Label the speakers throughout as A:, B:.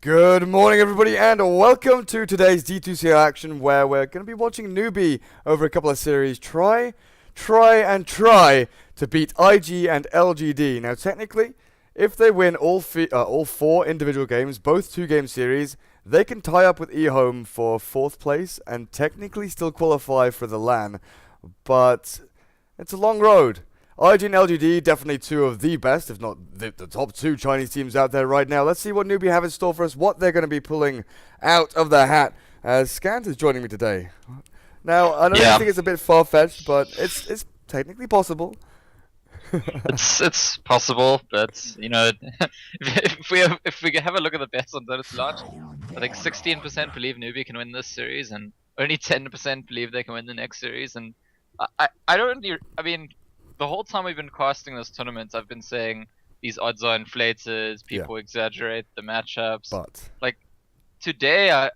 A: Good morning, everybody, and welcome to today's D2CL action, where we're going to be watching Newbee over a couple of series try to beat IG and LGD. Now, technically, if they win all four individual games, both two-game series, they can tie up with eHome for 4th place and technically still qualify for the LAN. But it's a long road. IG and LGD, definitely two of the best, if not the top two Chinese teams out there right now. Let's see what Newbee have in store for us, what they're going to be pulling out of the hat, as Scant is joining me today. Now, I know you think it's a bit far-fetched, but it's technically possible.
B: It's possible, but you know, if we have a look at the bets on Dota launch, I think 16% believe Newbee can win this series, and only 10% believe they can win the next series. And I mean, the whole time we've been casting this tournament, I've been saying these odds are inflated, people exaggerate the matchups.
A: But
B: like today, I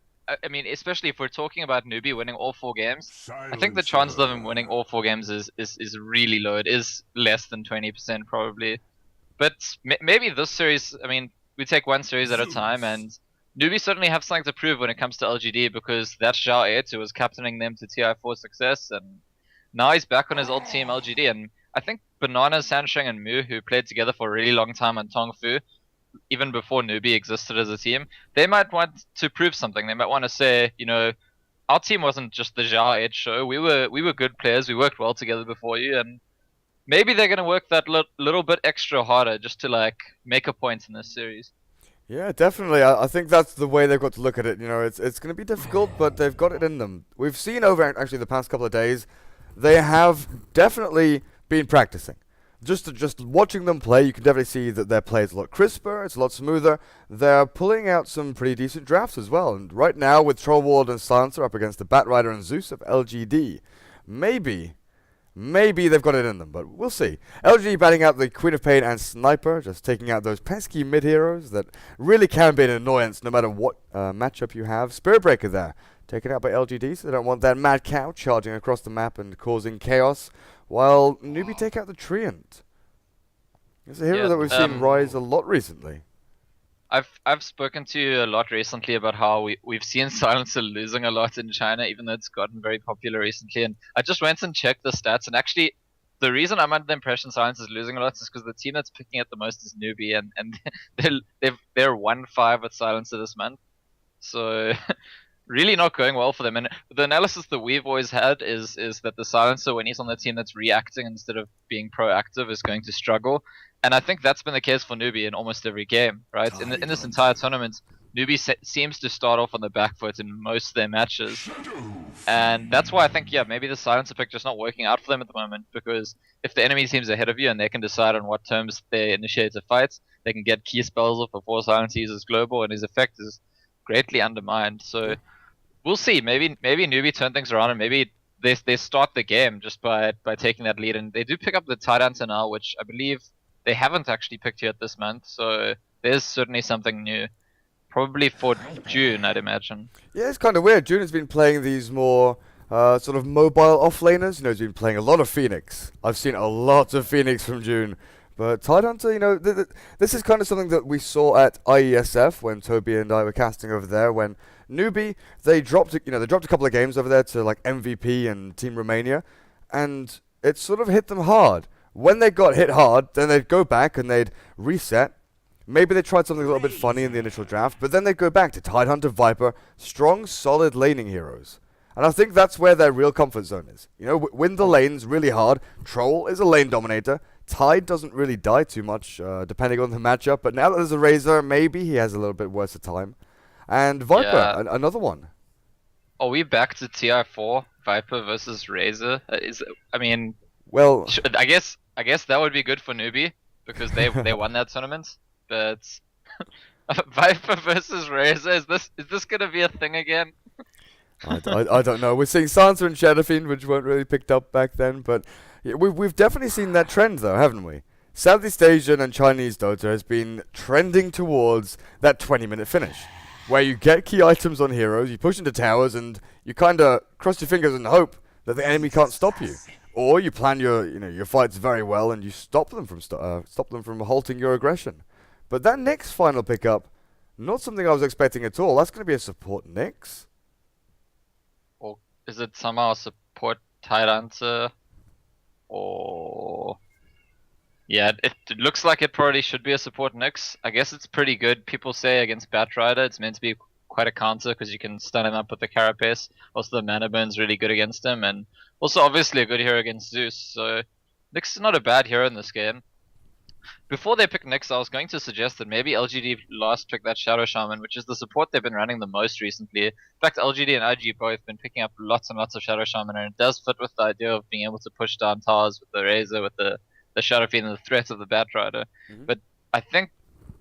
B: mean, especially if we're talking about Newbee winning all 4 games, I think the chances of him winning all 4 games is really low. It is less than 20% probably. But maybe this series, I mean, we take one series at a time, and Newbee certainly have something to prove when it comes to LGD, because that's Zhao It who was captaining them to TI4 success, and now he's back on his old team LGD. And I think Banana, Sansheng, and Mu, who played together for a really long time on Tongfu, even before Newbee existed as a team, they might want to prove something. They might want to say, you know, our team wasn't just the Zhao Edge show. We were good players. We worked well together before you, and maybe they're going to work that little bit extra harder just to like make a point in this series.
A: yeah, definitely. I think that's the way they've got to look at it. You know, it's going to be difficult, but they've got it in them. We've seen over actually the past couple of days, they have definitely been practicing. Just watching them play, you can definitely see that their play is a lot crisper, it's a lot smoother. They're pulling out some pretty decent drafts as well. And right now, with Trollward and Silencer up against the Batrider and Zeus of LGD, maybe they've got it in them, but we'll see. LGD batting out the Queen of Pain and Sniper, just taking out those pesky mid-heroes that really can be an annoyance no matter what matchup you have. Spirit Breaker there, taken out by LGD, so they don't want that Mad Cow charging across the map and causing chaos, while Newbee take out the Treant. It's a hero that we've seen rise a lot recently.
B: I've spoken to you a lot recently about how we've seen Silencer losing a lot in China, even though it's gotten very popular recently. And I just went and checked the stats, and actually, the reason I'm under the impression Silencer is losing a lot is because the team that's picking it the most is Newbee, and they're 1-5 with Silencer this month. So really not going well for them. And the analysis that we've always had is that the Silencer, when he's on the team that's reacting instead of being proactive, is going to struggle. And I think that's been the case for Newbee in almost every game, right? In this entire tournament, Newbee seems to start off on the back foot in most of their matches. And that's why I think, yeah, maybe the Silencer pick just not working out for them at the moment, because if the enemy team's ahead of you and they can decide on what terms they initiate a fight, they can get key spells off before Silencer uses Global, and his effect is greatly undermined. So we'll see. Maybe Newbee turn things around, and maybe they start the game just by taking that lead. And they do pick up the Tyrant now, which I believe they haven't actually picked yet this month. So there's certainly something new. Probably for June, I'd imagine.
A: Yeah, it's kind of weird. June has been playing these more sort of mobile offlaners. You know, he's been playing a lot of Phoenix. I've seen a lot of Phoenix from June. But Tidehunter, you know, this is kind of something that we saw at IESF when Toby and I were casting over there. When Newbee, they dropped a couple of games over there to like MVP and Team Romania, and it sort of hit them hard. When they got hit hard, then they'd go back and they'd reset. Maybe they tried something a little bit funny in the initial draft, but then they'd go back to Tidehunter, Viper, strong, solid laning heroes. And I think that's where their real comfort zone is. You know, win the lanes really hard. Troll is a lane dominator. Tide doesn't really die too much, depending on the matchup. But now that there's a Razor, maybe he has a little bit worse of time. And Viper, another one.
B: Are we back to TI4 Viper versus Razor?
A: Well,
B: I guess that would be good for Newbee because they won that tournament. But Viper versus Razor, is this gonna be a thing again?
A: I don't know. We're seeing Sansa and Shadowfiend, which weren't really picked up back then, but yeah, we've definitely seen that trend, though, haven't we? Southeast Asian and Chinese Dota has been trending towards that 20-minute finish, where you get key items on heroes, you push into towers, and you kind of cross your fingers and hope that the enemy can't stop you, or you plan your fights very well and you stop them from halting your aggression. But that next final pickup, Not something I was expecting at all. That's going to be a support Nyx.
B: Or is it somehow a support Tyrant? Or yeah, it looks like it probably should be a support Nyx. I guess it's pretty good. People say against Batrider it's meant to be quite a counter because you can stun him up with the Carapace. Also the mana burn's really good against him, and also obviously a good hero against Zeus. So Nyx is not a bad hero in this game. Before they pick Nyx, I was going to suggest that maybe LGD last pick that Shadow Shaman, which is the support they've been running the most recently. In fact, LGD and IG both been picking up lots and lots of Shadow Shaman, and it does fit with the idea of being able to push down towers with the Razor, with the Shadow Fiend, and the threat of the Batrider. But I think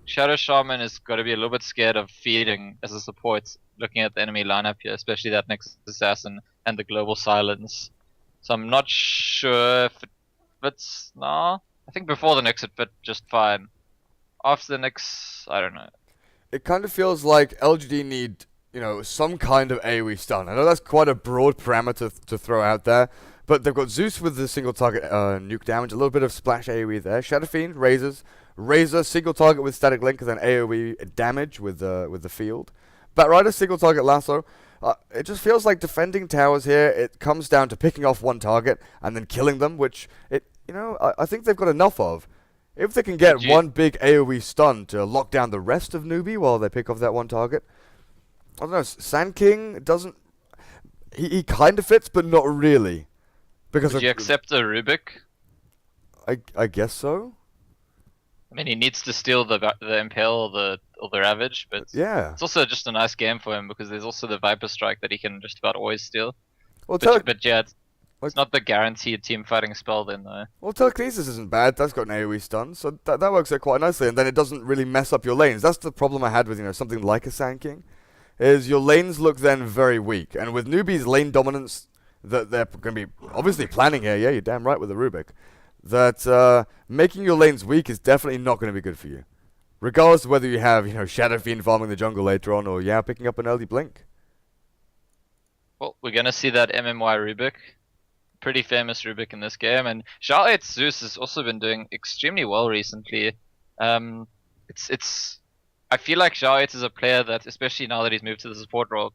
B: Shadow Shaman is got to be a little bit scared of feeding as a support, looking at the enemy lineup here, especially that Nyx Assassin and the Global Silence. So I'm not sure if it fits now. I think before the Nyx it fit just fine. After the Nyx, I don't know.
A: It kind of feels like LGD need, some kind of AoE stun. I know that's quite a broad parameter to throw out there, but they've got Zeus with the single target nuke damage, a little bit of splash AoE there. Shadow Fiend, Razor, single target with static link, and then AoE damage with the field. Batrider, single target lasso. It just feels like defending towers here, it comes down to picking off one target and then killing them, which I think they've got enough of. If they can get one big AoE stun to lock down the rest of Newbee while they pick off that one target. I don't know, Sand King doesn't... He kind of fits, but not really. Because
B: Would you accept a Rubik?
A: I guess so.
B: I mean, he needs to steal the Impale or the Ravage, but
A: yeah,
B: it's also just a nice game for him because there's also the Viper Strike that he can just about always steal.
A: Well,
B: but yeah, it's not the guaranteed team fighting spell then though.
A: Well, Telekinesis isn't bad. That's got an AoE stun, so that works out quite nicely. And then it doesn't really mess up your lanes. That's the problem I had with something like a Sand King, is your lanes look then very weak. And with Newbee's lane dominance that they're going to be obviously planning here, yeah, you're damn right with the Rubik, that making your lanes weak is definitely not going to be good for you. Regardless of whether you have, Shadow Fiend farming the jungle later on or, picking up an early blink.
B: Well, we're going to see that MMY Rubik. Pretty famous Rubik in this game, and Zhao 8 Zeus has also been doing extremely well recently. I feel like Zhao 8 is a player that, especially now that he's moved to the support role,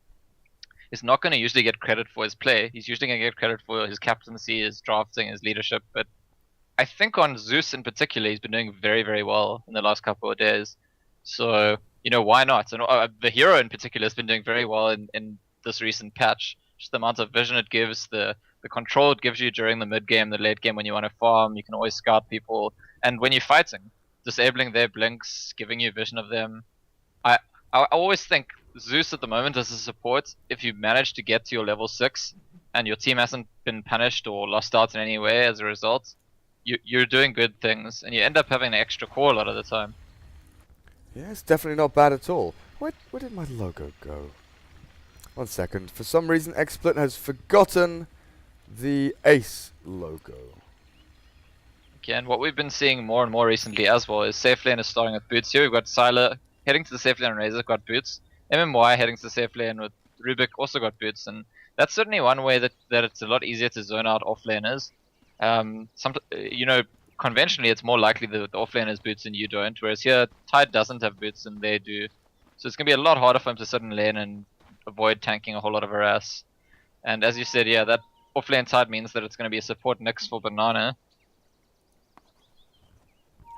B: is not going to usually get credit for his play. He's usually going to get credit for his captaincy, his drafting, his leadership, but I think on Zeus in particular, he's been doing very, very well in the last couple of days. So, why not? And the hero in particular has been doing very well in this recent patch. Just the amount of vision it gives, the control it gives you during the mid game, the late game when you want to farm, you can always scout people. And when you're fighting, disabling their blinks, giving you vision of them. I always think Zeus at the moment as a support, if you manage to get to your level 6 and your team hasn't been punished or lost out in any way as a result, you're doing good things, and you end up having an extra core a lot of the time.
A: Yeah, it's definitely not bad at all. Where did my logo go? 1 second. For some reason, XSplit has forgotten the Ace logo.
B: Again, what we've been seeing more and more recently as well is safe lane is starting with boots here. We've got Sylar heading to the safe lane and Razor got boots. MMY heading to the safe lane with Rubik also got boots, and that's certainly one way that it's a lot easier to zone out offlaners. Conventionally it's more likely the offlane has boots and you don't, whereas here Tide doesn't have boots and they do. So it's going to be a lot harder for him to sit in lane and avoid tanking a whole lot of harass. And as you said, yeah, that offlane Tide means that it's going to be a support Nyx for Banana.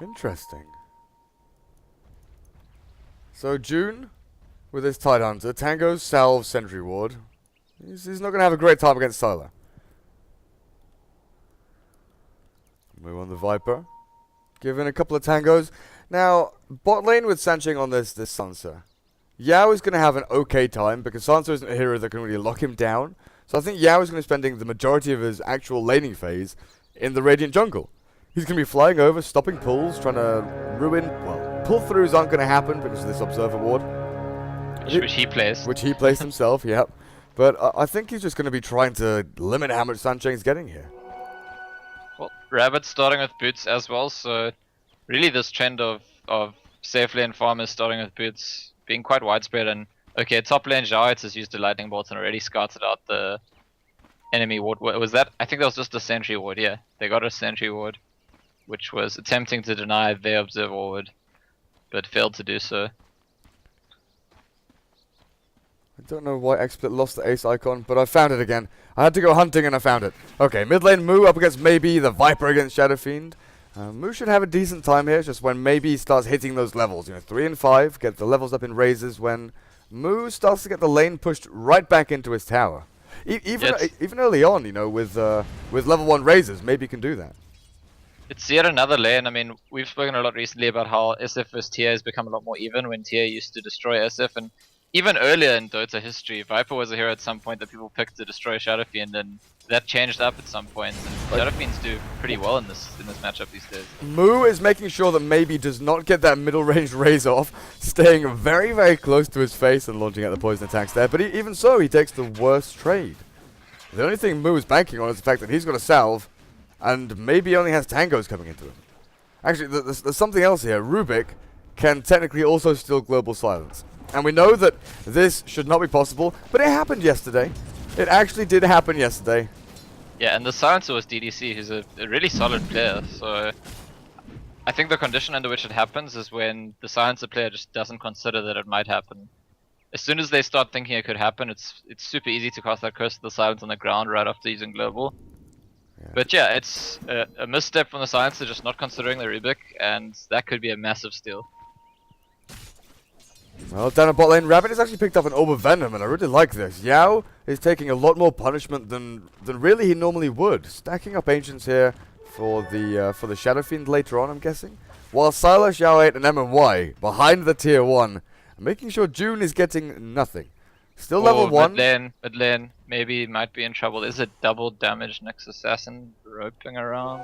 A: Interesting. So June, with his Tide Hunter, Tango, Salve, Sentry Ward. He's not going to have a great time against Sylar. Move on the Viper. Give in a couple of tangos. Now, bot lane with Sancheng on this Sansa. Yao is going to have an okay time because Sansa isn't a hero that can really lock him down. So I think Yao is going to be spending the majority of his actual laning phase in the Radiant jungle. He's going to be flying over, stopping pulls, trying to ruin... Well, pull-throughs aren't going to happen because of this Observer Ward.
B: Which he plays.
A: Which he plays himself, yep. But I think he's just going to be trying to limit how much Sancheng's getting here.
B: Well, Rabbit's starting with boots as well, so really this trend of safe lane farmers starting with boots being quite widespread. And okay, top lane Zhao has used the lightning bolt and already scouted out the enemy ward. Was that? I think that was just a sentry ward, yeah. They got a sentry ward, which was attempting to deny their observer ward, but failed to do so.
A: I don't know why XSplit lost the ace icon, but I found it again. I had to go hunting and I found it. Okay, mid lane Moo up against Maybe, the Viper against Shadow Fiend. Moo should have a decent time here, just when Maybe starts hitting those levels. 3 and 5, get the levels up in raises when Moo starts to get the lane pushed right back into his tower. Even early on, with level 1 raises, Maybe can do that.
B: It's yet another lane. I mean, we've spoken a lot recently about how SF vs TA has become a lot more even when TA used to destroy SF, and even earlier in Dota history, Viper was a hero at some point that people picked to destroy Shadow Fiend, and that changed up at some point. And Shadow Fiends do pretty well in this matchup these days.
A: Moo is making sure that Maybe does not get that middle range raise off, staying very, very close to his face and launching out the poison attacks there. But even so, he takes the worst trade. The only thing Moo is banking on is the fact that he's got a salve, and Maybe only has tangos coming into him. Actually, there's something else here. Rubik can technically also steal Global Silence. And we know that this should not be possible, but it happened yesterday. It actually did happen yesterday.
B: Yeah, and the silencer was DDC, who's a really solid player, so I think the condition under which it happens is when the silencer player just doesn't consider that it might happen. As soon as they start thinking it could happen, it's super easy to cast that Curse of the Silence on the ground right after using Global. Yeah. But yeah, it's a misstep from the silencer just not considering the Rubik, and that could be a massive steal.
A: Well, down at bot lane, Rabbit has actually picked up an Orb of Venom, and I really like this. Yao is taking a lot more punishment than really he normally would. Stacking up Ancients here for the Shadow Fiend later on, I'm guessing. While Silas, Yao 8, and MMY behind the tier 1, making sure June is getting nothing. Still level 1.
B: Mid lane, maybe might be in trouble. Is it double damage next assassin roping around?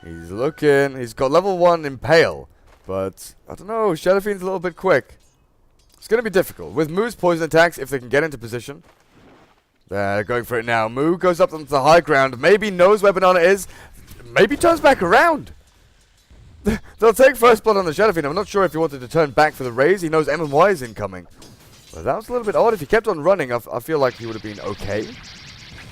A: He's looking. He's got level 1 Impale, but I don't know. Shadow Fiend's a little bit quick. It's going to be difficult. With Moo's poison attacks, if they can get into position. They're going for it now. Moo goes up onto the high ground. Maybe knows where Banana is. Maybe turns back around. They'll take first blood on the Shadow Fiend. I'm not sure if he wanted to turn back for the raise. He knows MMY is incoming. But that was a little bit odd. If he kept on running, I feel like he would have been okay.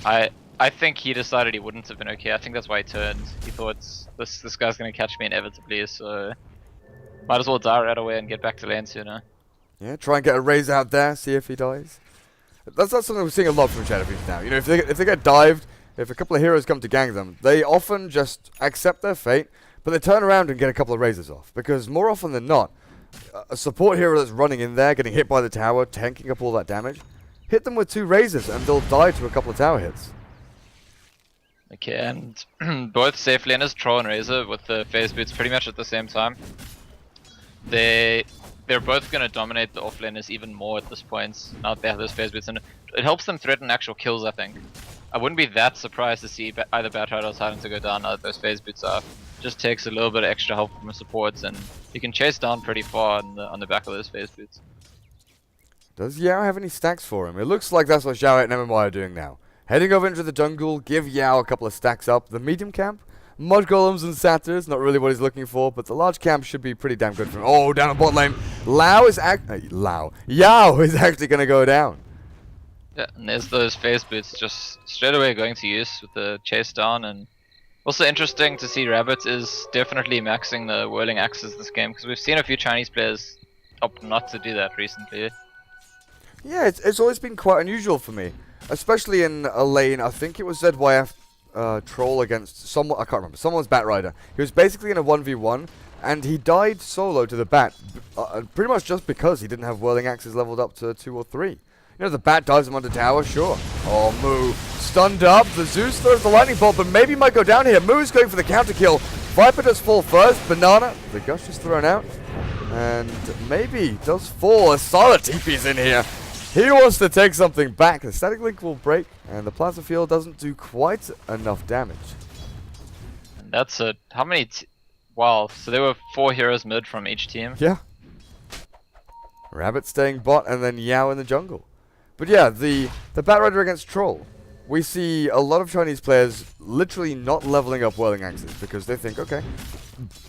B: I think he decided he wouldn't have been okay. I think that's why he turned. He thought, this guy's going to catch me inevitably, so might as well die right away and get back to lane sooner.
A: Yeah, try and get a raise out there, see if he dies. That's not something we're seeing a lot from Shadow Fiends now. If they get dived, if a couple of heroes come to gang them, they often just accept their fate, but they turn around and get a couple of raises off. Because more often than not, a support hero that's running in there, getting hit by the tower, tanking up all that damage, hit them with 2 raises and they'll die to a couple of tower hits.
B: Okay, and both safe laners, Troll and Razor, with the phase boots pretty much at the same time. They're both going to dominate the offlaners even more at this point, now that they have those phase boots, and it helps them threaten actual kills, I think. I wouldn't be that surprised to see either Batrider or Silencer go down now that those phase boots are. Just takes a little bit of extra help from the supports, and you can chase down pretty far on the back of those phase boots.
A: Does Yao have any stacks for him? It looks like that's what Xiao and MMY are doing now. Heading over into the jungle, give Yao a couple of stacks up. The medium camp, Mud Golems and Satyrs, not really what he's looking for, but the large camp should be pretty damn good for him. Oh, down at bot lane. Yao is actually going to go down.
B: Yeah, and there's those phase boots just straight away going to use with the chase down. And also interesting to see Rabbit is definitely maxing the whirling axes this game, because we've seen a few Chinese players opt not to do that recently.
A: Yeah, it's always been quite unusual for me, especially in a lane. I think it was ZYF Troll against someone, I can't remember, someone's Batrider. He was basically in a 1v1, and he died solo to the Bat, pretty much just because he didn't have whirling axes leveled up to 2 or 3. The Bat dives him onto tower, sure. Oh, Moo stunned up. The Zeus throws the lightning bolt, but maybe might go down here. Moo's going for the counter kill. Viper does fall first. Banana, the gush is thrown out. And maybe does fall as Sala TP's in here. He wants to take something back. The static link will break, and the plasma field doesn't do quite enough damage.
B: And that's a, how many, wow, so there were 4 heroes mid from each team.
A: Yeah. Rabbit staying bot, and then Yao in the jungle. But yeah, the Batrider against Troll. We see a lot of Chinese players literally not leveling up whirling axes because they think, okay,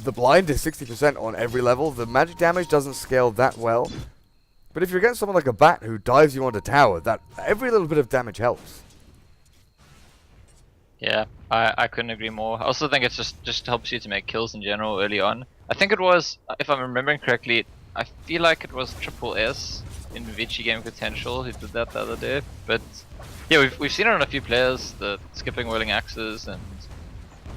A: the blind is 60% on every level. The magic damage doesn't scale that well. But if you're against someone like a Bat who dives you onto tower, that every little bit of damage helps.
B: Yeah, I couldn't agree more. I also think it's just helps you to make kills in general early on. I think it was, if I'm remembering correctly, I feel like it was Triple S in Vici Game Potential who did that the other day. But yeah, we've seen it on a few players, the skipping whirling axes, and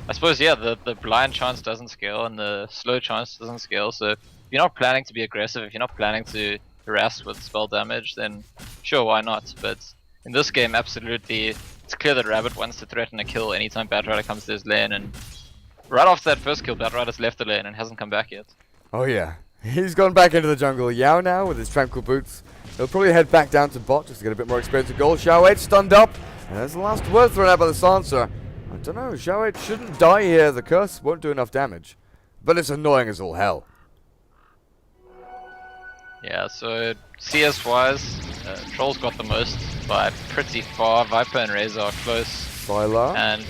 B: I suppose yeah, the blind chance doesn't scale and the slow chance doesn't scale. So if you're not planning to be aggressive, if you're not planning to harass with spell damage, then sure, why not? But in this game, absolutely, it's clear that Rabbit wants to threaten a kill anytime Batrider comes to his lane, and right after that first kill, Batrider's left the lane and hasn't come back yet.
A: Oh yeah, he's gone back into the jungle. Yao now with his tranquil boots. He'll probably head back down to bot just to get a bit more experience with gold. Xiao stunned up. And there's the last word thrown out by the Sansa. I don't know, Xiao shouldn't die here. The curse won't do enough damage. But it's annoying as all hell.
B: Yeah, so CS wise, Troll's got the most by pretty far. Viper and Razor are close.
A: Sylar
B: And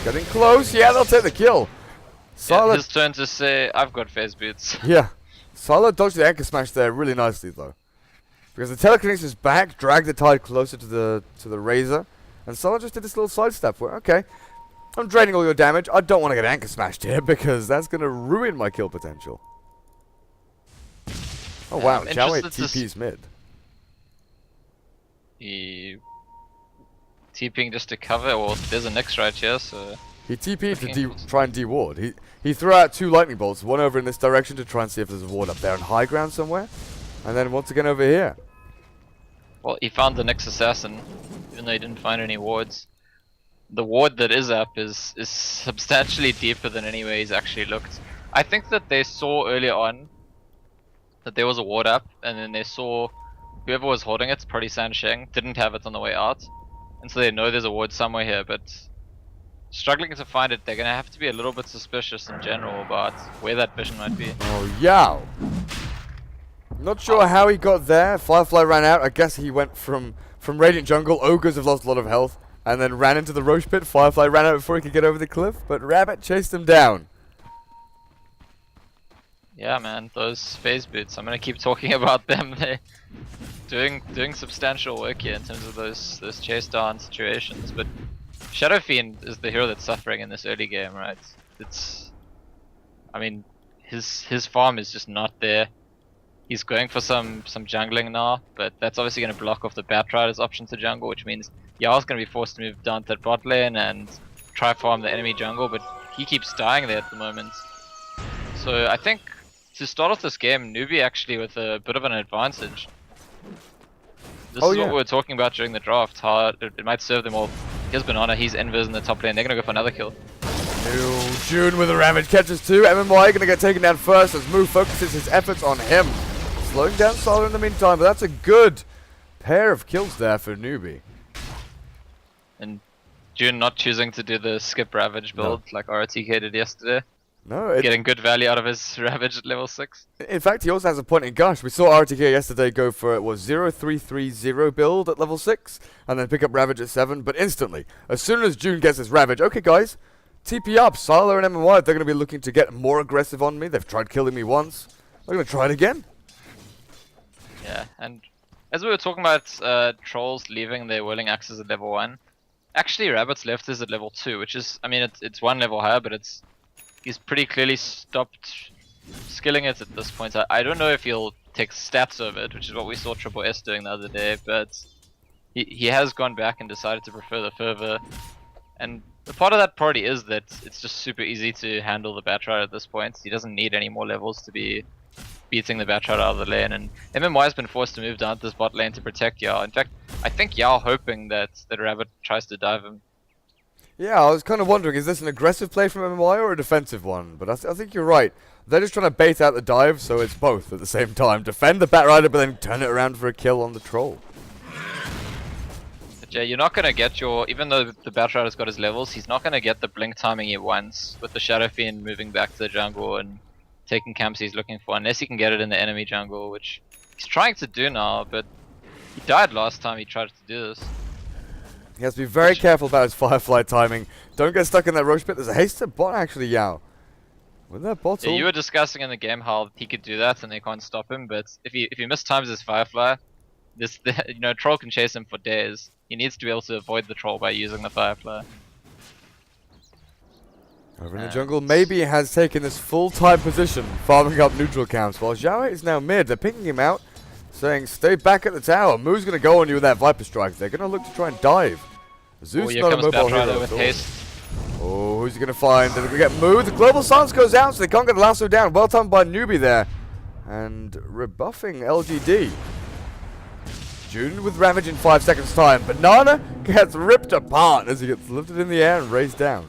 A: getting close. Yeah, they'll take the kill.
B: yeah,
A: Sylar,
B: his turn to say, I've got phase boots.
A: yeah. Sylar dodged the anchor smash there really nicely though. Because the telekinesis back dragged the tide closer to the Razor. And Sylar just did this little sidestep where, okay, I'm draining all your damage. I don't want to get anchor smashed here because that's going to ruin my kill potential. Oh wow,
B: I'm
A: Xiao
B: interested to
A: TP's mid.
B: He TPing just to cover. Well, there's a Nyx right here, so
A: He TP'd to
B: Okay.
A: try and de-ward. He threw out 2 lightning bolts, one over in this direction to try and see if there's a ward up there on high ground somewhere. And then once again over here.
B: well, he found the Nyx assassin, even though he didn't find any wards. The ward that is up is substantially deeper than anywhere he's actually looked. I think that they saw early on that there was a ward up, and then they saw whoever was holding it, probably Sansheng, didn't have it on the way out, and so they know there's a ward somewhere here, but struggling to find it, they're gonna have to be a little bit suspicious in general about where that vision might be.
A: Oh, Yao. Not sure how he got there. Firefly ran out. I guess he went from Radiant Jungle. Ogres have lost a lot of health. And then ran into the Roche Pit. Firefly ran out before he could get over the cliff. But Rabbit chased him down.
B: Yeah, man, those phase boots. I'm gonna keep talking about them. They're doing substantial work here in terms of those chase down situations. But Shadow Fiend is the hero that's suffering in this early game, right? I mean, his farm is just not there. He's going for some jungling now, but that's obviously going to block off the Batrider's option to jungle, which means Yao's going to be forced to move down to that bot lane and try farm the enemy jungle, but he keeps dying there at the moment. So I think to start off this game, Newbee actually with a bit of an advantage. This is what we were talking about during the draft, how it might serve them all. Here's Banana, he's invis in the top lane, they're going to go for another kill.
A: June with the Ravage catches 2. MMY going to get taken down first as Moo focuses his efforts on him. Slowing down Sylar in the meantime, but that's a good pair of kills there for Newbee.
B: And June not choosing to do the skip Ravage build like RTK did yesterday.
A: No,
B: Getting good value out of his Ravage at level 6.
A: In fact, he also has a point in Gush. We saw RTK yesterday go for, it was 0330 build at level 6, and then pick up Ravage at 7, but instantly, as soon as June gets his Ravage, okay guys, TP up, Sylar and MMY, they're going to be looking to get more aggressive on me. They've tried killing me once. They're going to try it again.
B: Yeah, and as we were talking about trolls leaving their whirling axes at level 1, actually Rabbit's left is at level 2, which is, I mean, it's one level higher, but he's pretty clearly stopped skilling it at this point. I don't know if he'll take stats over it, which is what we saw Triple S doing the other day, but he has gone back and decided to prefer the fervor. And the part of that probably is that it's just super easy to handle the Batrider at this point. He doesn't need any more levels to be beating the Batrider out of the lane, and MMY has been forced to move down to this bot lane to protect Yao. In fact, I think Yao hoping that Rabbit tries to dive him.
A: Yeah, I was kind of wondering, is this an aggressive play from MMY or a defensive one? But I think you're right. They're just trying to bait out the dive, so it's both at the same time. Defend the Batrider, but then turn it around for a kill on the troll.
B: But yeah, you're not going to get your, even though the Batrider's got his levels, he's not going to get the blink timing he wants with the Shadow Fiend moving back to the jungle and taking camps he's looking for, unless he can get it in the enemy jungle, which he's trying to do now, but he died last time he tried to do this.
A: He has to be very careful about his Firefly timing. Don't get stuck in that Roche Pit. There's a hasted bot actually, Yao. With that bottle.
B: Yeah, you were discussing in the game how he could do that and they can't stop him, but if he mistimes his Firefly, troll can chase him for days. He needs to be able to avoid the troll by using the Firefly.
A: Over in the jungle, maybe has taken this full-time position, farming up neutral camps, while Xiao is now mid. They're picking him out, saying, stay back at the tower. Moo's going to go on you with that Viper Strike. They're going to look to try and dive. Zeus
B: here
A: not a
B: comes
A: mobile hero
B: Batrider
A: at
B: with
A: all.
B: haste.
A: Oh, who's he going to find? They're going to get Moo. The global silence goes out, so they can't get the lasso down. Well timed by Newbee there. And rebuffing LGD. June with Ravage in 5 seconds time. Banana gets ripped apart as he gets lifted in the air and raised down.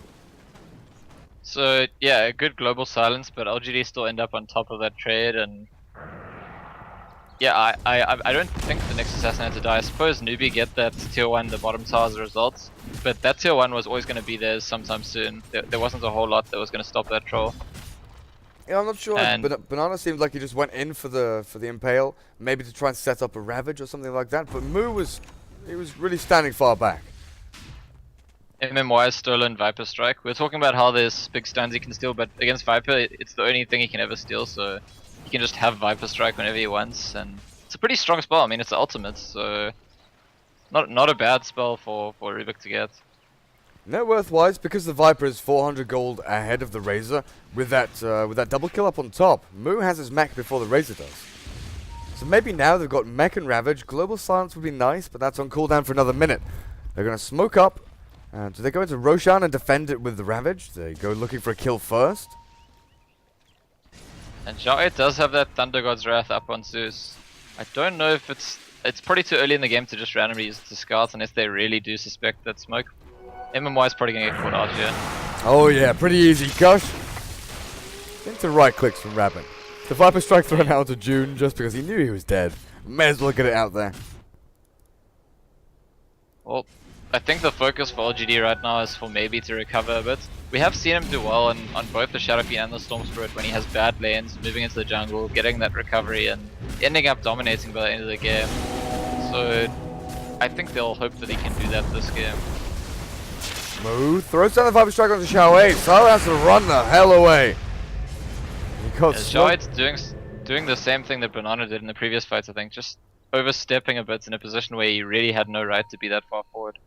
B: So yeah, a good global silence, but LGD still end up on top of that trade, and yeah, I don't think the next assassin had to die. I suppose Newbee get that tier 1, the bottom tower as a result, but that tier 1 was always going to be there sometime soon. There wasn't a whole lot that was going to stop that troll.
A: Yeah, I'm not sure. Banana seemed like he just went in for the impale, maybe to try and set up a Ravage or something like that. But Moo was really standing far back.
B: MMY has stolen Viper Strike. We're talking about how there's big stuns he can steal, but against Viper, it's the only thing he can ever steal. So he can just have Viper Strike whenever he wants, and it's a pretty strong spell. I mean, it's the ultimate, so not a bad spell for Rubik to get.
A: Net worth-wise, because the Viper is 400 gold ahead of the Razor, with that double kill up on top, Moo has his mech before the Razor does. So maybe now they've got mech and Ravage. Global Silence would be nice, but that's on cooldown for another minute. They're going to smoke up. Do they go into Roshan and defend it with the Ravage? They go looking for a kill first.
B: And Xiao does have that Thunder God's Wrath up on Zeus. I don't know if it's pretty too early in the game to just randomly use it to scout unless they really do suspect that smoke. MMY is probably going to get caught out here.
A: Oh yeah, pretty easy. Gosh. Into right clicks from Rabbit. The Viper Strike thrown out to June just because he knew he was dead. May as well get it out there.
B: Well, I think the focus for LGD right now is for maybe to recover a bit. We have seen him do well on both the Shadow Fiend and the Storm Spirit when he has bad lanes, moving into the jungle, getting that recovery, and ending up dominating by the end of the game. So I think they'll hope that he can do that this game.
A: Moo throws down the Viper Strike onto Xiao. So has to run the hell away.
B: Xiao's doing the same thing that Banana did in the previous fights, I think, just overstepping a bit in a position where he really had no right to be that far forward.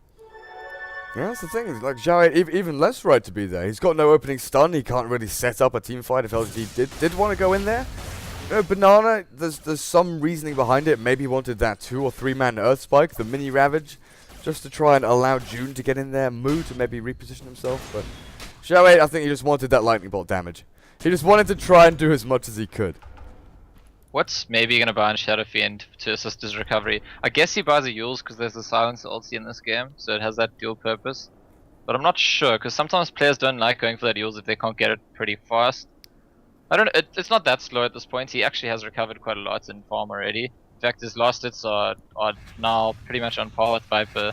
A: Yeah, that's the thing. Like Xiao, even less right to be there. He's got no opening stun. He can't really set up a team fight if LGD did want to go in there. You know, Banana, there's some reasoning behind it. Maybe he wanted that 2 or 3 man Earth Spike, the mini Ravage, just to try and allow June to get in there, Moo to maybe reposition himself. But Xiao, I think he just wanted that lightning bolt damage. He just wanted to try and do as much as he could.
B: What's maybe going to buy on Shadow Fiend to assist his recovery? I guess he buys a Yules because there's a Silencer ulti in this game, so it has that dual purpose. But I'm not sure, because sometimes players don't like going for that Yules if they can't get it pretty fast. I don't know, it's not that slow at this point. He actually has recovered quite a lot in farm already. In fact, his last hits are now pretty much on par with Viper,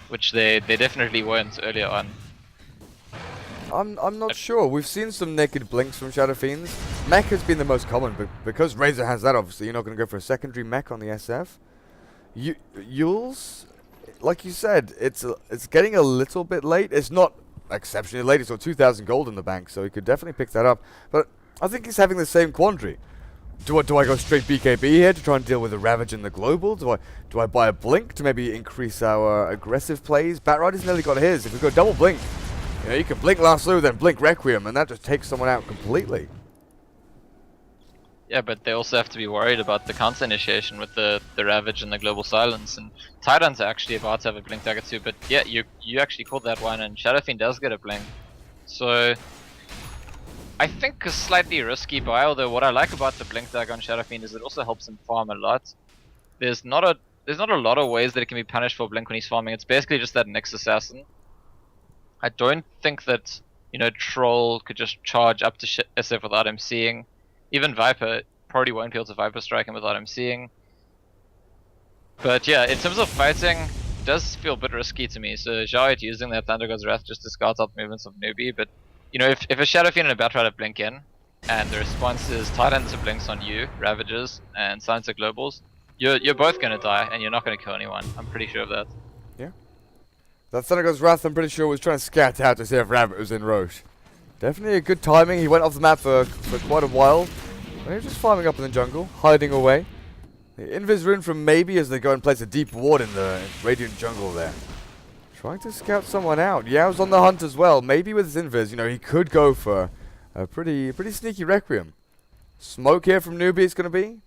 B: which they definitely weren't earlier on.
A: I'm not sure. We've seen some naked blinks from Shadow Fiends. Mech has been the most common, but because Razor has that, obviously, you're not going to go for a secondary mech on the SF. Yules, like you said, it's getting a little bit late. It's not exceptionally late. It's got 2,000 gold in the bank, so he could definitely pick that up. But I think he's having the same quandary. Do I go straight BKB here to try and deal with the Ravage in the global? Do I buy a blink to maybe increase our aggressive plays? Batrider's nearly got his. If we go double blink, you know, you can blink Lasso, then blink Requiem, and that just takes someone out completely.
B: Yeah, but they also have to be worried about the counter initiation with the Ravage and the Global Silence. And Titan's actually about to have a blink dagger too, but yeah, you actually called that one, and Shadow Fiend does get a blink. So I think a slightly risky buy, although what I like about the blink dagger on Shadow Fiend is it also helps him farm a lot. There's not a lot of ways that it can be punished for blink when he's farming. It's basically just that next assassin. I don't think that, you know, Troll could just charge up to SF without him seeing. Even Viper probably won't be able to Viper strike him without him seeing. But yeah, in terms of fighting, it does feel a bit risky to me. So Xiao using that Thunder God's Wrath just to scout out the movements of Newbee. But, you know, if a Shadow Fiend and a Batrider blink in, and the response is Titan to blinks on you, Ravages, and Silencer Globals, you're both going to die, and you're not going to kill anyone. I'm pretty sure of that.
A: Yeah. That Thunder God's Wrath, I'm pretty sure, was trying to scat out to see if Rabbit was in Roche. Definitely a good timing. He went off the map for quite a while. But he was just farming up in the jungle, hiding away. The Invis rune from maybe as they go and place a deep ward in the Radiant jungle there. Trying to scout someone out. Yao's on the hunt as well. Maybe with his invis, you know, he could go for a pretty sneaky Requiem. Smoke here from Newbee is going to be.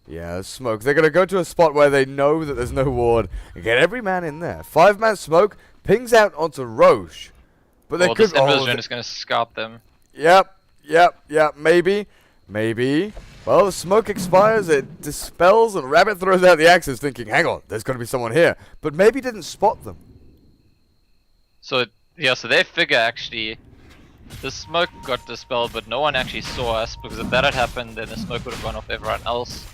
A: Yeah, smoke. They're going to go to a spot where they know that there's no ward and get every man in there. 5-man smoke pings out onto Roche. But they could.
B: This invis is going to scout them.
A: Yep. Maybe. Well, the smoke expires, it dispels, and Rabbit throws out the axes thinking, hang on, there's going to be someone here. But maybe didn't spot them.
B: So, yeah, so they figure actually the smoke got dispelled, but no one actually saw us, because if that had happened, then the smoke would have gone off everyone else.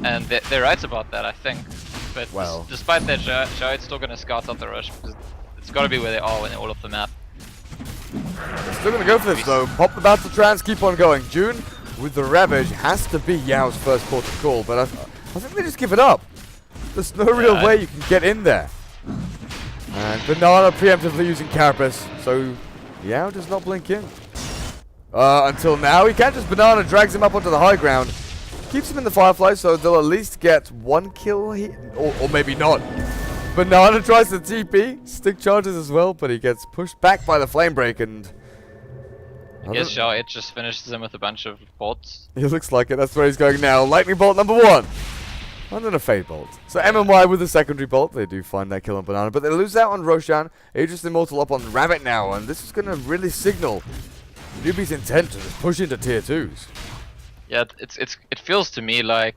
B: And they're right about that, I think. But
A: well,
B: despite that, Shahid's still going to scout out the rush, because it's got to be where they are when they're all off the map.
A: They're still going to go for this though. Pop the battle trans, keep on going. June with the Ravage has to be Yao's first port of call, but I think they just give it up. There's no real way you can get in there. And Banana preemptively using Carapace, so Yao does not blink in. Until now, he can't just Banana, drags him up onto the high ground. Keeps him in the Firefly, so they'll at least get one kill here, or maybe not. Banana tries to TP, stick charges as well, but he gets pushed back by the Flame Break, and
B: I guess Shahid just finishes him with a bunch of bolts.
A: He looks like it, that's where he's going now. Lightning Bolt number 1. And then a Fade Bolt. So MMY with the secondary bolt, they do find that kill on Banana, but they lose out on Roshan. Aegis Immortal up on Rabbit now, and this is going to really signal Newbee's intent to just push into tier 2s.
B: Yeah, it feels to me like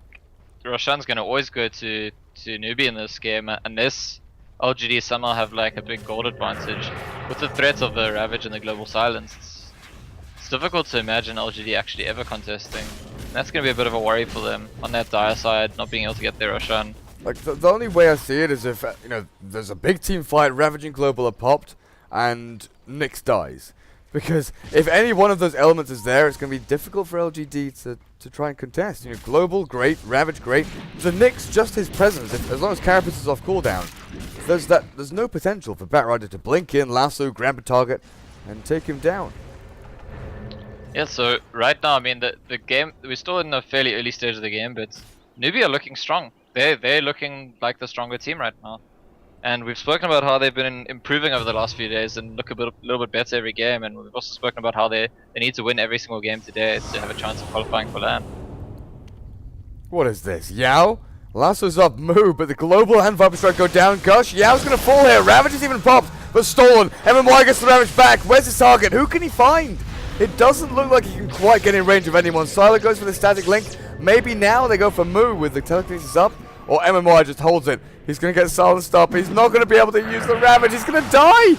B: Roshan's going to always go to Newbee in this game, unless LGD somehow have like a big gold advantage. With the threats of the Ravage and the Global Silence, it's difficult to imagine LGD actually ever contesting. And that's going to be a bit of a worry for them on that dire side, not being able to get their Roshan.
A: Like, the only way I see it is if, you know, there's a big team fight, Ravage and Global are popped, and Nyx dies. Because if any one of those elements is there, it's going to be difficult for LGD to try and contest. You know, Global, great. Ravage, great. The Nyx, just his presence, as long as Carapace is off cooldown, there's no potential for Batrider to blink in, lasso, grab a target, and take him down.
B: Yeah, so right now, I mean, the game, we're still in a fairly early stage of the game, but Newbee are looking strong. They're looking like the stronger team right now. And we've spoken about how they've been improving over the last few days and look a little bit better every game. And we've also spoken about how they need to win every single game today to have a chance of qualifying for LAN.
A: What is this? Yao? Lasso's up, Moo, but the Global and Viper Strike go down. Gush, Yao's gonna fall here. Ravage is even popped, but stolen. MMY gets the Ravage back. Where's his target? Who can he find? It doesn't look like he can quite get in range of anyone. Sylar goes for the static link. Maybe now they go for Moo with the telekinesis up. Or MMY just holds it. He's going to get silenced up. He's not going to be able to use the Ravage. He's going to die.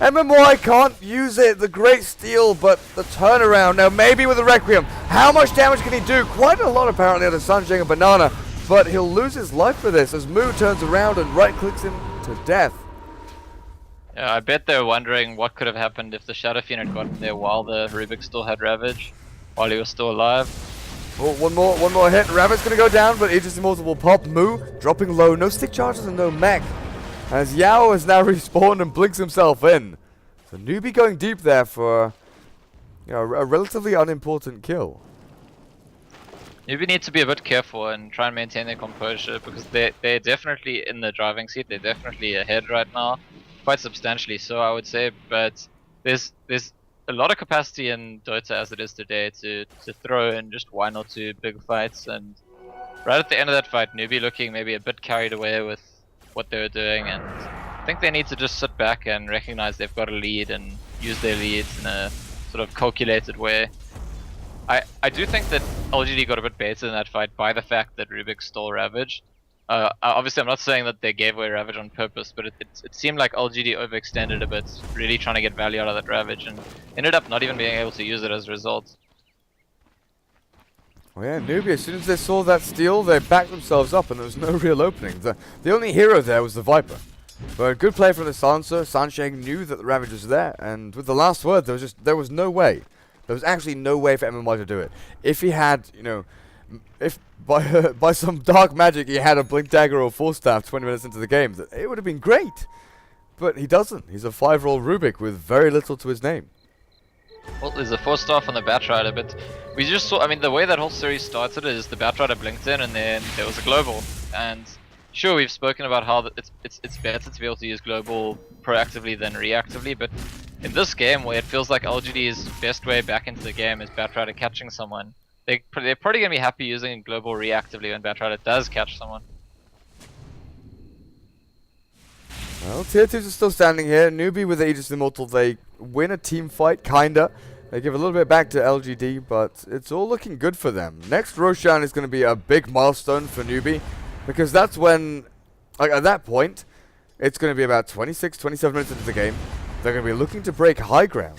A: MMY can't use it. The great steal, but the turnaround. Now maybe with the Requiem. How much damage can he do? Quite a lot apparently on the Sunshine and Banana. But he'll lose his life for this as Moo turns around and right-clicks him to death.
B: Yeah, I bet they're wondering what could have happened if the Shadow Fiend had gotten there while the Rubik still had Ravage. While he was still alive.
A: Oh, one more hit. Rabbit's gonna go down, but Aegis Immortal will pop. Moo dropping low. No stick charges and no mech. As Yao has now respawned and blinks himself in. So Newbee going deep there for, you know, a relatively unimportant kill.
B: Newbee need to be a bit careful and try and maintain their composure because they're definitely in the driving seat. They're definitely ahead right now, quite substantially so I would say. But there's a lot of capacity in Dota as it is today to throw in just 1 or 2 big fights, and right at the end of that fight, Newbee looking maybe a bit carried away with what they were doing, and I think they need to just sit back and recognize they've got a lead and use their leads in a sort of calculated way. I do think that LGD got a bit better in that fight by the fact that Rubik stole Ravage. Obviously I'm not saying that they gave away Ravage on purpose, but it seemed like LGD overextended a bit, really trying to get value out of that Ravage, and ended up not even being able to use it as a result.
A: Well, yeah, Newbee, as soon as they saw that steal, they backed themselves up and there was no real opening. The only hero there was the Viper. But a good play from the Silencer. Sansheng knew that the Ravage was there, and with the last word, there was no way. There was actually no way for MMY to do it. If he had, you know, if by some dark magic he had a Blink Dagger or Force Staff 20 minutes into the game, it would have been great. But he doesn't. He's a 5-roll Rubik with very little to his name.
B: Well, there's a Force Staff on the Batrider, but we just saw, I mean, the way that whole series started is the Batrider blinked in and then there was a Global. And sure, we've spoken about how it's better to be able to use global proactively than reactively, but in this game where it feels like LGD's best way back into the game is Batrider catching someone, they're probably gonna be happy using global reactively when Batrider does catch someone.
A: Well, tier 2s are still standing here. Newbee with the Aegis Immortal, they win a team fight, kinda. They give a little bit back to LGD, but it's all looking good for them. Next Roshan is going to be a big milestone for Newbee, because that's when, like at that point, it's going to be about 26, 27 minutes into the game. They're going to be looking to break high ground.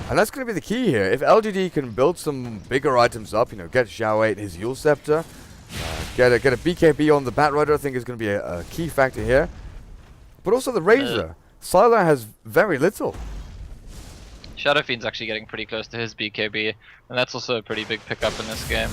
A: And that's going to be the key here. If LGD can build some bigger items up, you know, get Xiao 8 his Yule Scepter, get a BKB on the Batrider, I think is going to be a key factor here. But also the Razor. Sylar has very little.
B: Shadow Fiend's actually getting pretty close to his BKB, and that's also a pretty big pickup in this game.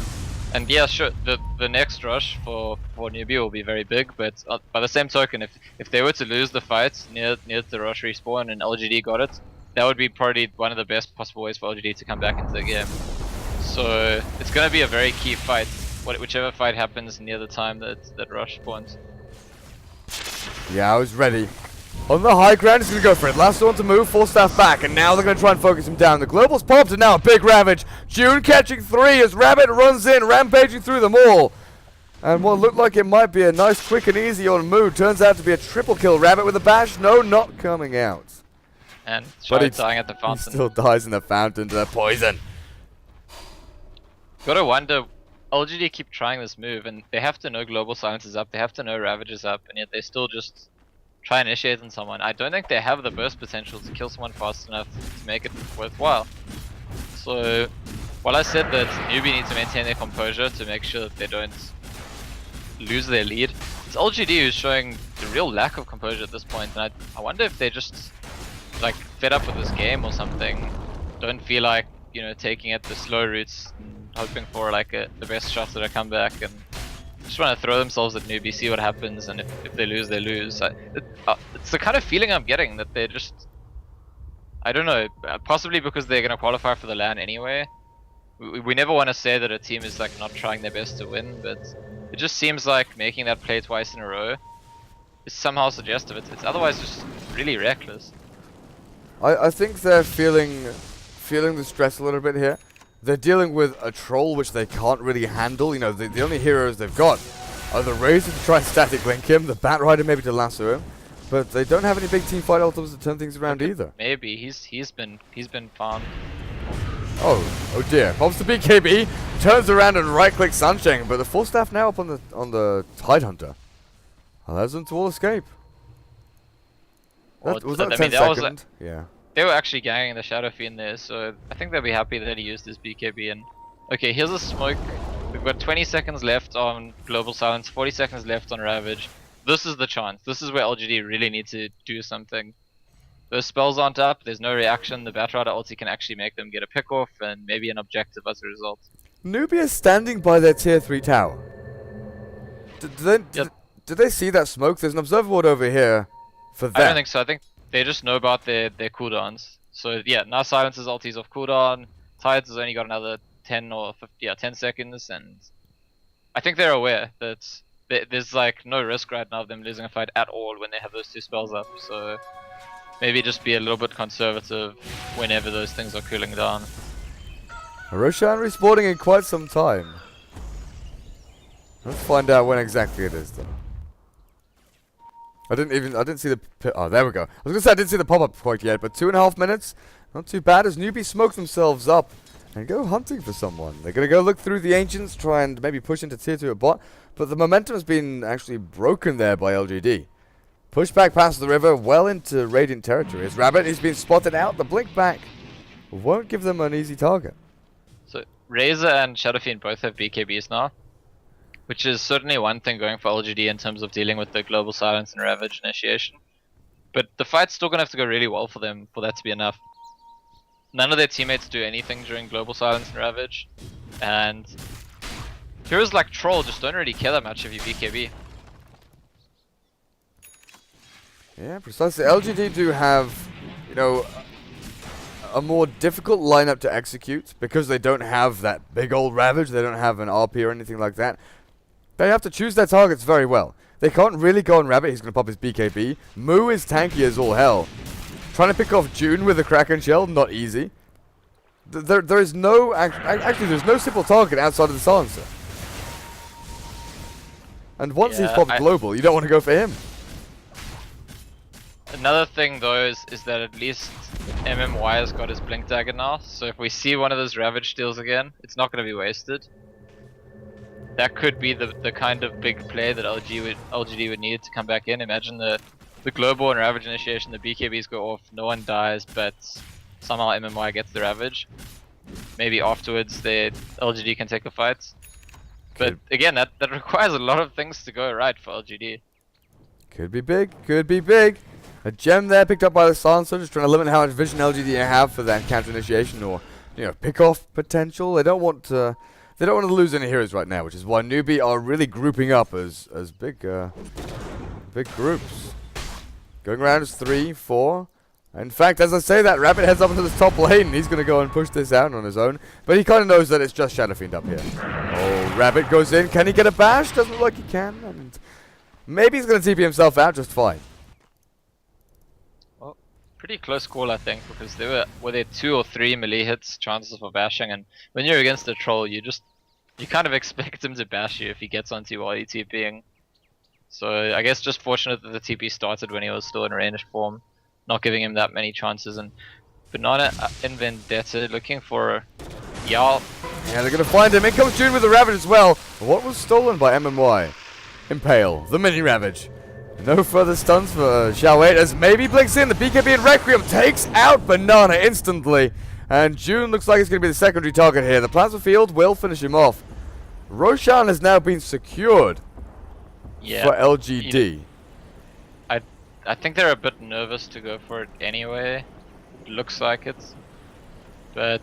B: And yeah, sure, the next rush for Newbee will be very big, but by the same token, if they were to lose the fight near the rush respawn and LGD got it, that would be probably one of the best possible ways for LGD to come back into the game. So it's going to be a very key fight, whichever fight happens near the time that rush spawns.
A: Yeah, I was ready. On the high ground, he's going to go for it. Last one to move, full staff back, and now they're going to try and focus him down. The Global's popped, and now a big Ravage. June catching 3 as Rabbit runs in, rampaging through them all. And what looked like it might be a nice, quick and easy on Mood turns out to be a triple kill. Rabbit with a bash, no, not coming out.
B: And Shadow dying at the fountain.
A: He still dies in the fountain to the poison.
B: Gotta wonder, LGD keep trying this move, and they have to know Global Silence is up, they have to know Ravage is up, and yet they still just try and initiate on someone. I don't think they have the burst potential to kill someone fast enough to make it worthwhile. So, while I said that Newbee needs to maintain their composure to make sure that they don't lose their lead, it's LGD who's showing the real lack of composure at this point, and I wonder if they just like fed up with this game or something, don't feel like, you know, taking it the slow routes and hoping for like the best shots that come back, and just want to throw themselves at Newbee, see what happens, and if they lose, they lose. It's the kind of feeling I'm getting that they're just, I don't know, possibly because they're going to qualify for the LAN anyway. We never want to say that a team is like not trying their best to win, but it just seems like making that play twice in a row is somehow suggestive. It's otherwise just really reckless.
A: I think they're feeling the stress a little bit here. They're dealing with a troll which they can't really handle. You know, the only heroes they've got are the Razor to try and static link him, the Batrider maybe to lasso him, but they don't have any big team fight ultimates to turn things around either.
B: Maybe he's been farmed.
A: Oh dear! Pops the BKB, turns around and right-click Sunshine, but the full staff now up on the Tidehunter allows them to all escape. Was that 10 second? Yeah.
B: They were actually ganging the Shadow Fiend there, so I think they'll be happy that he used his BKB. And okay, here's a smoke. We've got 20 seconds left on Global Silence, 40 seconds left on Ravage. This is the chance. This is where LGD really need to do something. Those spells aren't up, there's no reaction, the Batrider ulti can actually make them get a pick off and maybe an objective as a result.
A: Newbee is standing by their tier 3 tower. Did they see that smoke? There's an observer ward over here for them.
B: I don't think so. I think they just know about their cooldowns. So yeah, now Silence's ulti's off cooldown. Tides has only got another 10 or 10 seconds, and I think they're aware that there's like no risk right now of them losing a fight at all when they have those two spells up. So maybe just be a little bit conservative whenever those things are cooling down.
A: Roshan respawning in quite some time. Let's find out when exactly it is though. I didn't see the oh, there we go. I was gonna say I didn't see the pop-up quite yet, but 2.5 minutes, not too bad as Newbee smoke themselves up and go hunting for someone. They're gonna go look through the Ancients, try and maybe push into tier 2 at bot, but the momentum has been actually broken there by LGD. Push back past the river, well into Radiant territory. As Rabbit is being spotted out, the blink back won't give them an easy target.
B: So Razor and Shadow Fiend both have BKBs now, which is certainly one thing going for LGD in terms of dealing with the Global Silence and Ravage initiation. But the fight's still going to have to go really well for them for that to be enough. None of their teammates do anything during Global Silence and Ravage, and heroes like Troll just don't really care that much if you BKB.
A: Yeah, precisely. LGD do have, you know, a more difficult lineup to execute because they don't have that big old Ravage, they don't have an RP or anything like that. They have to choose their targets very well. They can't really go on Rabbit. He's going to pop his BKB. Moo is tanky as all hell. Trying to pick off June with a Kraken Shell, not easy. There is no... Actually, there's no simple target outside of the Silencer. And once he's popped global, you don't want to go for him.
B: Another thing though is that at least MMY has got his Blink Dagger now, so if we see one of those Ravage steals again, it's not going to be wasted. That could be the kind of big play that LGD would need to come back in. Imagine the global and Ravage initiation, the BKBs go off, no one dies, but somehow MMY gets the Ravage. Maybe afterwards the LGD can take a fight. But again, that requires a lot of things to go right for LGD.
A: Could be big, could be big. A gem there picked up by the Silencer, just trying to limit how much vision LGD have for that counter initiation or, you know, pick off potential. They don't want to lose any heroes right now, which is why Newbee are really grouping up as big groups. Going around as 3, 4. In fact, as I say that, Rabbit heads up into the top lane. He's going to go and push this out on his own. But he kind of knows that it's just Shadow Fiend up here. Oh, Rabbit goes in. Can he get a bash? Doesn't look like he can. And maybe he's going to TP himself out just fine.
B: Well, pretty close call, I think, because there were 2 or 3 melee hits, chances for bashing. And when you're against a troll, you kind of expect him to bash you if he gets onto you while you're TPing. So I guess just fortunate that the TP started when he was still in ranged form, not giving him that many chances. And Banana in Vendetta looking for Yao.
A: Yeah, they're going to find him. In comes June with the Ravage as well. What was stolen by MMY? Impale, the mini Ravage. No further stuns for Xiao 8 as maybe blinks in. The BKB and Requiem takes out Banana instantly. And June looks like it's going to be the secondary target here. The plasma field will finish him off. Roshan has now been secured for LGD.
B: I think they're a bit nervous to go for it anyway. It looks like it. But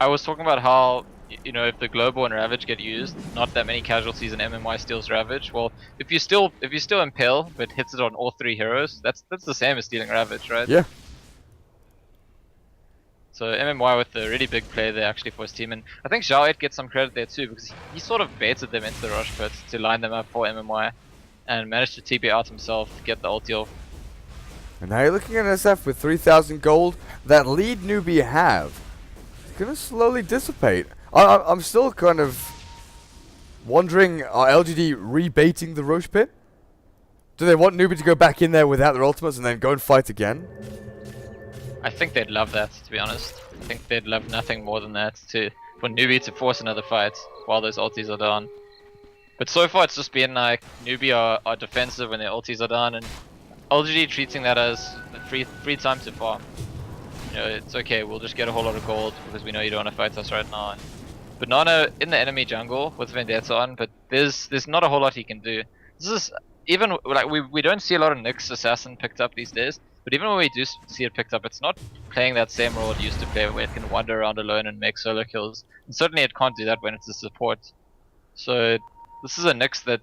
B: I was talking about how, you know, if the Global and Ravage get used, not that many casualties and MMY steals Ravage. Well, if you still impale but hits it on all 3 heroes, that's the same as stealing Ravage, right?
A: Yeah.
B: So MMY with a really big play there actually for his team, and I think Xiao 8 gets some credit there too, because he sort of baited them into the rush pit to line them up for MMY and managed to TP out himself, get the ulti off.
A: And now you're looking at SF with 3,000 gold. That lead Newbee have gonna slowly dissipate. I'm still kind of wondering, are LGD rebaiting the Roche pit? Do they want Newbee to go back in there without their ultimates and then go and fight again?
B: I think they'd love that, to be honest. I think they'd love nothing more than that, for Newbee to force another fight while those ultis are down. But so far it's just been like Newbee are defensive when their ultis are down, and LGD treating that as free time to farm. You know, it's okay, we'll just get a whole lot of gold because we know you don't want to fight us right now. And Banana in the enemy jungle with Vendetta on, but there's not a whole lot he can do. This is even like we don't see a lot of Nyx assassin picked up these days, but even when we do see it picked up, it's not playing that same role it used to play where it can wander around alone and make solo kills. And certainly it can't do that when it's a support. So this is a Nyx that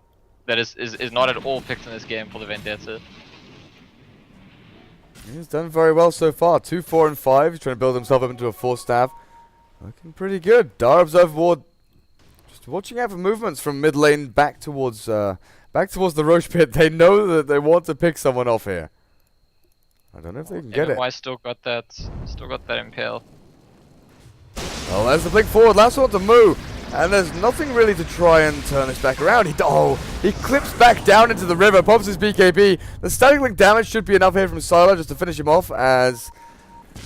B: is not at all picked in this game for the Vendetta.
A: He's done very well so far. 2, 4, and 5. He's trying to build himself up into a 4-staff. Looking pretty good. Darab's overboard. Just watching out for movements from mid lane back towards the Roche pit. They know that they want to pick someone off here. I don't know if they can get it.
B: MMY still got that impale.
A: Oh, there's the blink forward. Last one to move. And there's nothing really to try and turn this back around. He clips back down into the river, pops his BKB. The static link damage should be enough here from Sylar just to finish him off as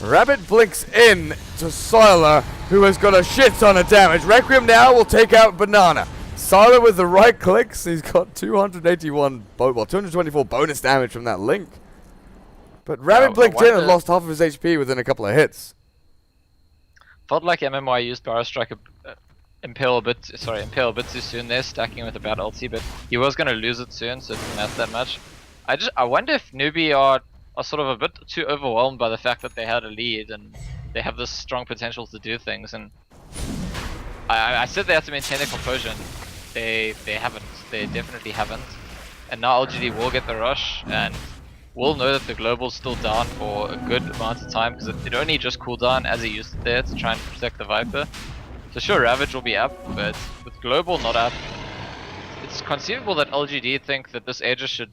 A: Rabbit blinks in to Sylar, who has got a shit ton of damage. Requiem now will take out Banana. Sylar with the right clicks. He's got 224 bonus damage from that link. But Rabbit blinked in and lost half of his HP within a couple of hits.
B: Felt like MMY used Barrow Strike Impale a bit too soon there, stacking with a bad ulti, but he was going to lose it soon, so it didn't matter that much. I wonder if Newbee are sort of a bit too overwhelmed by the fact that they had a lead and they have this strong potential to do things, and I said they had to maintain their composure. They haven't. They definitely haven't. And now LGD will get the rush, and we'll know that the global's still down for a good amount of time, because it only just cooled down as he used it there to try and protect the Viper. So sure, Ravage will be up, but with global not up, it's it's conceivable that LGD think that this Aegis should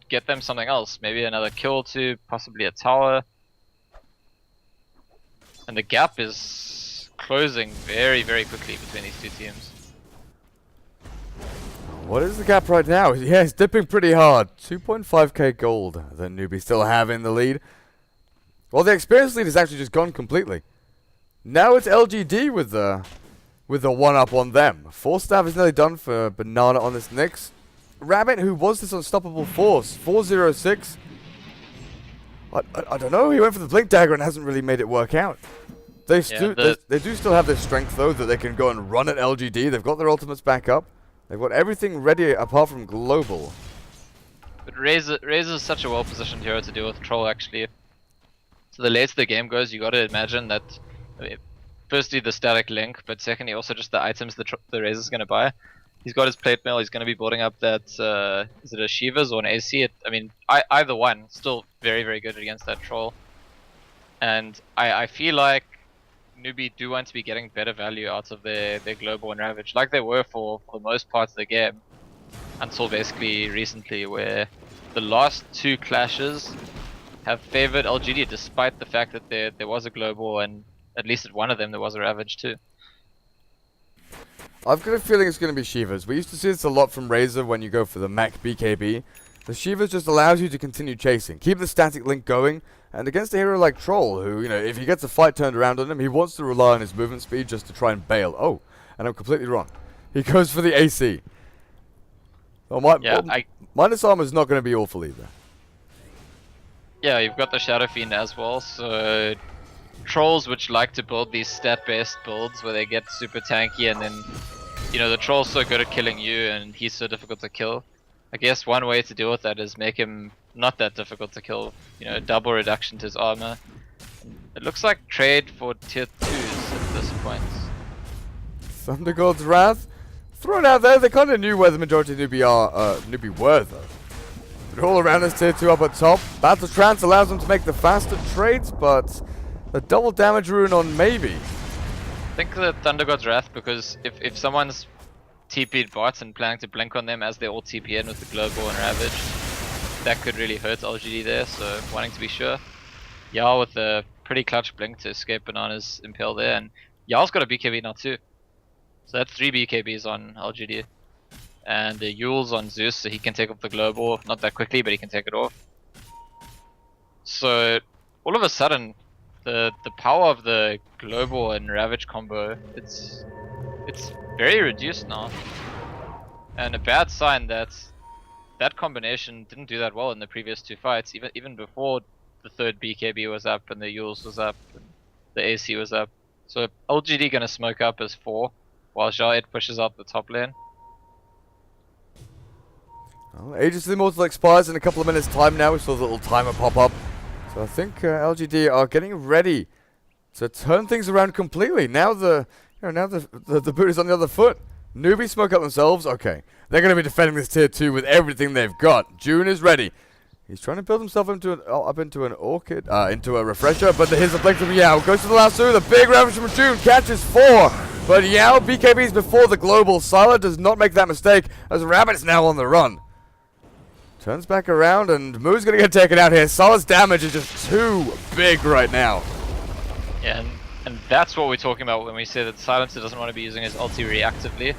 B: get them something else. Maybe another kill to possibly a tower. And the gap is closing very, very quickly between these two teams.
A: What is the gap right now? Yeah, it's dipping pretty hard. 2.5k gold that Newbee still have in the lead. Well, the experience lead has actually just gone completely. Now it's LGD with the one-up on them. Force Staff is nearly done for Banana on this Nyx. Rabbit, who was this unstoppable force, 406. I don't know, he went for the Blink Dagger and hasn't really made it work out. They do still have their strength, though, that they can go and run at LGD. They've got their ultimates back up. They've got everything ready apart from Global.
B: But Razor is such a well-positioned hero to deal with Troll, actually. So the later the game goes, you gotta imagine that, I mean, firstly the static link, but secondly also just the items the Razor's gonna buy. He's got his plate mail, he's gonna be building up that, is it a Shivas or an AC? I mean, either one, still very, very good against that Troll. And I feel like Newbee do want to be getting better value out of their Global and Ravage, like they were for the most parts of the game. Until basically recently, where the last two clashes have favored LGD, despite the fact that there was a Global and at least at one of them there was a Ravage too.
A: I've got a feeling it's going to be Shivas. We used to see this a lot from Razor when you go for the Mac BKB. The Shivas just allows you to continue chasing, keep the static link going, and against a hero like Troll, who, you know, if he gets a fight turned around on him, he wants to rely on his movement speed just to try and bail. Oh, and I'm completely wrong. He goes for the AC. Oh, my disarm is not going to be awful either.
B: Yeah, you've got the Shadow Fiend as well, so Trolls which like to build these stat-based builds where they get super tanky and then, you know, the Troll's so good at killing you and he's so difficult to kill. I guess one way to deal with that is make him not that difficult to kill, you know, double reduction to his armor. It looks like trade for tier 2s at this point.
A: Thunder God's Wrath thrown out there. They kind of knew where the majority of Newbee were though. But all around us, tier 2 up at top. Battle Trance allows them to make the faster trades, but the double damage rune on maybe.
B: I think the Thunder God's Wrath, because if someone's TP'd bots and planning to blink on them as they all TP in with the Global and Ravage, that could really hurt LGD there, so wanting to be sure. Yao with a pretty clutch blink to escape Banana's impale there, and Yao's got a BKB now too. So that's 3 BKBs on LGD. And the Yule's on Zeus, so he can take off the Global, not that quickly, but he can take it off. So all of a sudden, the power of the Global and Ravage combo, it's very reduced now. And a bad sign that that combination didn't do that well in the previous two fights, even before the third BKB was up and the Yules was up and the AC was up. So LGD gonna smoke up as 4 while Xiao pushes out the top lane.
A: Well, Aegis of the Immortal expires in a couple of minutes time now. We saw the little timer pop up. So I think LGD are getting ready to turn things around completely. Now the boot is on the other foot. Newbee smoke up themselves. Okay, they're going to be defending this tier 2 with everything they've got. June is ready. He's trying to build himself into an orchid, into a refresher, but here's a blink from Yao. Goes to the lasso, the big ravage from June, catches 4. But Yao BKBs before the Global. Sylar does not make that mistake as Rabbit's now on the run. Turns back around and Moo's going to get taken out here. Sylar's damage is just too big right now.
B: Yeah, and that's what we're talking about when we say that Silencer doesn't want to be using his ulti reactively.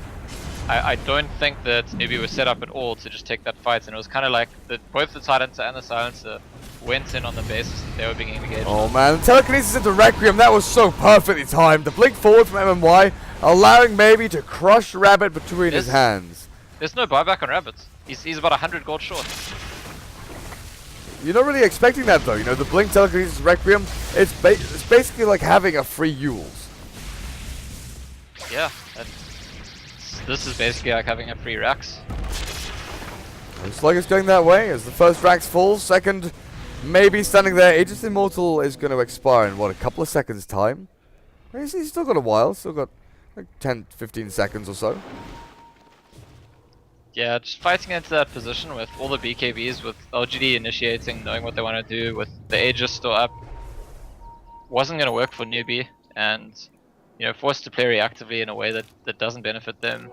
B: I don't think that Newbee was set up at all to just take that fight, and it was kind of like both the Silencer and the Silencer went in on the basis that they were being engaged.
A: Oh man, the telekinesis into Requiem, that was so perfectly timed. The blink forward from MMY, allowing maybe to crush Rabbit between his hands.
B: There's no buyback on Rabbit. He's about 100 gold short.
A: You're not really expecting that though, you know, the blink telekinesis Requiem, it's basically like having a free Yules.
B: Yeah, and this is basically like having a free Rax.
A: Looks like it's going that way as the first Rax falls, second maybe standing there. Aegis Immortal is going to expire in what, a couple of seconds time? He's still got a while, still got like 10-15 seconds or so.
B: Yeah, just fighting into that position with all the BKBs, with LGD initiating, knowing what they want to do, with the Aegis still up, wasn't going to work for Newbee, and you know, forced to play reactively in a way that doesn't benefit them.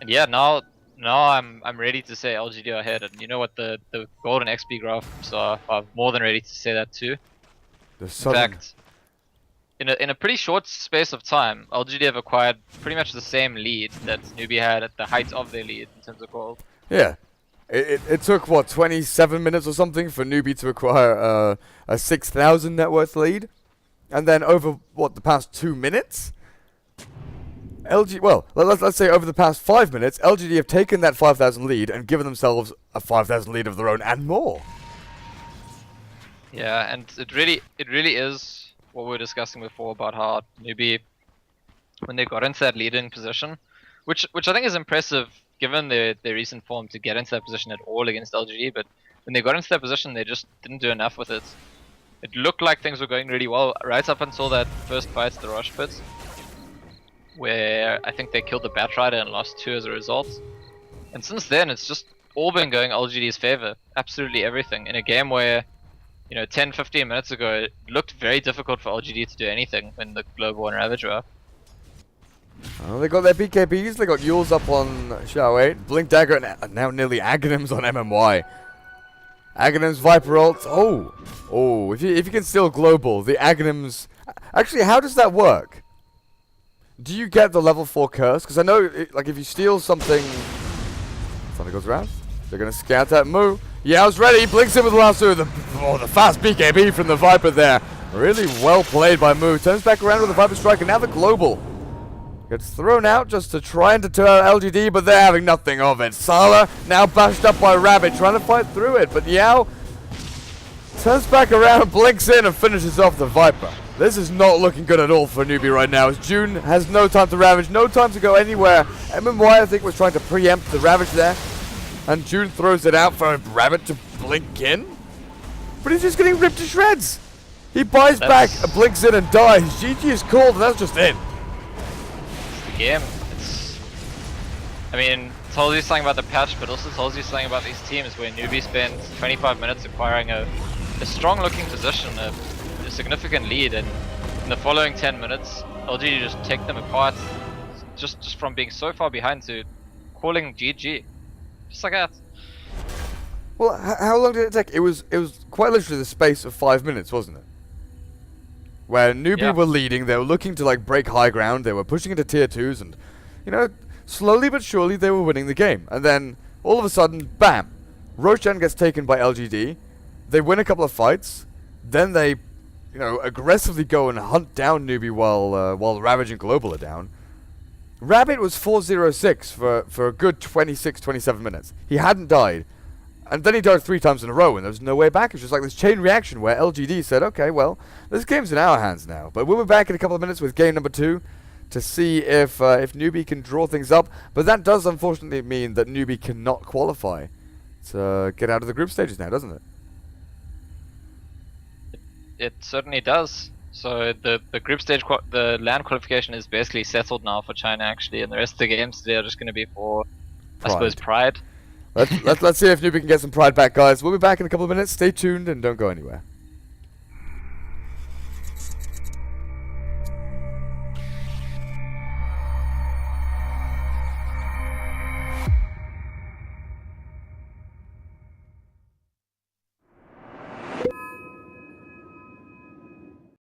B: And yeah, now No, I'm ready to say LGD are ahead, and you know what, the golden XP graphs are more than ready to say that too.
A: The
B: In
A: sudden,
B: fact, in a pretty short space of time, LGD have acquired pretty much the same lead that Newbee had at the height of their lead in terms of gold.
A: yeah. It took, what, 27 minutes or something for Newbie to acquire a 6,000 net worth lead? And then over, what, the past 2 minutes? Let's say over the past 5 minutes, LGD have taken that 5,000 lead and given themselves a 5,000 lead of their own and more.
B: Yeah, and it really is what we were discussing before about how Newbee, when they got into that leading position, which I think is impressive given their recent form to get into that position at all against LGD, but when they got into that position, they just didn't do enough with it. It looked like things were going really well right up until that first fight at the Rush Pit, where I think they killed the Batrider and lost 2 as a result. And since then, it's just all been going LGD's favor. Absolutely everything. In a game where, 10, 15 minutes ago, it looked very difficult for LGD to do anything when the Global and Ravage were up.
A: Well, they got their BKBs, they got Yules up on Shao 8, Blink Dagger, and now nearly Aghanims on MMY. Aghanims, Viper ult. Oh, if you can steal Global, the Aghanims... Actually, how does that work? Do you get the level 4 curse? Because I know, if you steal something... Something goes around. They're going to scout that Moo. Yao's ready, blinks in with the last two. The fast BKB from the Viper there. Really well played by Moo. Turns back around with the Viper Strike, and now the Global gets thrown out just to try and deter LGD, but they're having nothing of it. Sala now bashed up by Rabbit, trying to fight through it, but Yao turns back around, blinks in, and finishes off the Viper. This is not looking good at all for Newbee right now, as June has no time to Ravage, no time to go anywhere. MMY, I think, was trying to preempt the Ravage there, and June throws it out for Rabbit to blink in, but he's just getting ripped to shreds. He buys back, blinks in, and dies. GG is called, and that's just it.
B: Game. It tells you something about the patch, but also tells you something about these teams where Newbee spends 25 minutes acquiring a strong looking position, a significant lead, and in the following 10 minutes, LGD just take them apart, just from being so far behind to calling GG. Just like that.
A: Well, how long did it take? It was quite literally the space of 5 minutes, wasn't it? Where Newbee were leading, they were looking to break high ground, they were pushing into tier 2s, and slowly but surely they were winning the game. And then all of a sudden, bam, Roshan gets taken by LGD. They win a couple of fights, then they aggressively go and hunt down Newbee while Ravage and Global are down. Rabbit was 4-0-6 for a good 26, 27 minutes. He hadn't died. And then he died 3 times in a row, and there was no way back. It was just like this chain reaction where LGD said, okay, well, this game's in our hands now. But we'll be back in a couple of minutes with game number 2 to see if Newbee can draw things up. But that does unfortunately mean that Newbee cannot qualify to get out of the group stages now, doesn't it?
B: It certainly does. So the group stage, the LAN qualification is basically settled now for China actually, and the rest of the games today are just going to be for, I suppose, Pride.
A: Let's see if Newbee can get some pride back, guys. We'll be back in a couple of minutes. Stay tuned and don't go anywhere.